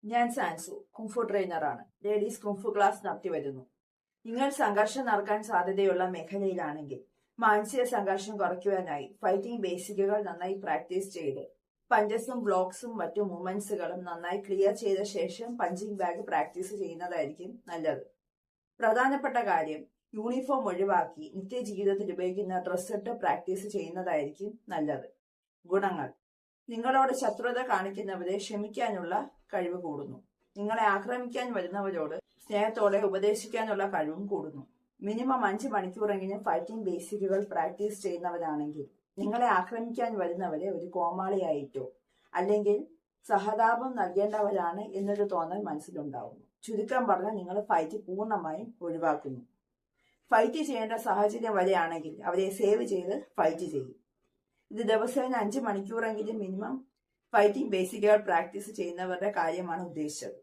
ഞാൻ sanshou kung fu ട്രെയിനറാണ്. Ladies kung fu class നടത്തിവരുന്നു. നിങ്ങൾ സംഘർഷം നടക്കാൻ സാധ്യതയുള്ള മേഖലയിലാണെങ്കിൽ മാനസിക സംഘർഷം കുറയ്ക്കുവാനായി ഫൈറ്റിംഗ് ബേസിക്കുകൾ നന്നായി പ്രാക്ടീസ് ചെയ്ത് പഞ്ചസും ബ്ലോക്സും മറ്റു മൂവ്മെന്റ്സുകളും നന്നായി ക്ലിയർ ചെയ്ത ശേഷം പഞ്ചിങ് ബാഗ് പ്രാക്ടീസ് ചെയ്യുന്നതായിരിക്കും നല്ലത്. പ്രധാനപ്പെട്ട കാര്യം യൂണിഫോം ഒഴിവാക്കി നിത്യജീവിതത്തിൽ ഉപയോഗിക്കുന്ന ഡ്രസ് ഇട്ട് പ്രാക്ടീസ് ചെയ്യുന്നതായിരിക്കും നല്ലത്. ഗുണങ്ങൾ: നിങ്ങളോട് ശത്രുത കാണിക്കുന്നവരെ ക്ഷമിക്കാനുള്ള കഴിവ് കൂടുന്നു. നിങ്ങളെ ആക്രമിക്കാൻ വരുന്നവരോട് സ്നേഹത്തോടെ ഉപദേശിക്കാനുള്ള കഴിവും കൂടുന്നു. മിനിമം 5 മണിക്കൂറെങ്കിലും ഫൈറ്റിംഗ് ബേസിക്കുകൾ പ്രാക്ടീസ് ചെയ്യുന്നവരാണെങ്കിൽ നിങ്ങളെ ആക്രമിക്കാൻ വരുന്നവരെ ഒരു കോമാളിയായിട്ടോ അല്ലെങ്കിൽ സഹതാപം നൽകേണ്ടവരാണ് എന്നൊരു തോന്നൽ മനസ്സിലുണ്ടാവുന്നു. ചുരുക്കം പറഞ്ഞാൽ നിങ്ങൾ ഫൈറ്റ് പൂർണ്ണമായും ഒഴിവാക്കുന്നു. ഫൈറ്റ് ചെയ്യേണ്ട സാഹചര്യം വരെയാണെങ്കിൽ അവരെ സേവ് ചെയ്ത് ഫൈറ്റ് ചെയ്യും. ഇത് ദിവസേന 5 മണിക്കൂറെങ്കിലും മിനിമം ഫൈറ്റിംഗ് ബേസിക്കുകൾ പ്രാക്ടീസ് ചെയ്യുന്നവരുടെ കാര്യമാണ് ഉദ്ദേശിച്ചത്.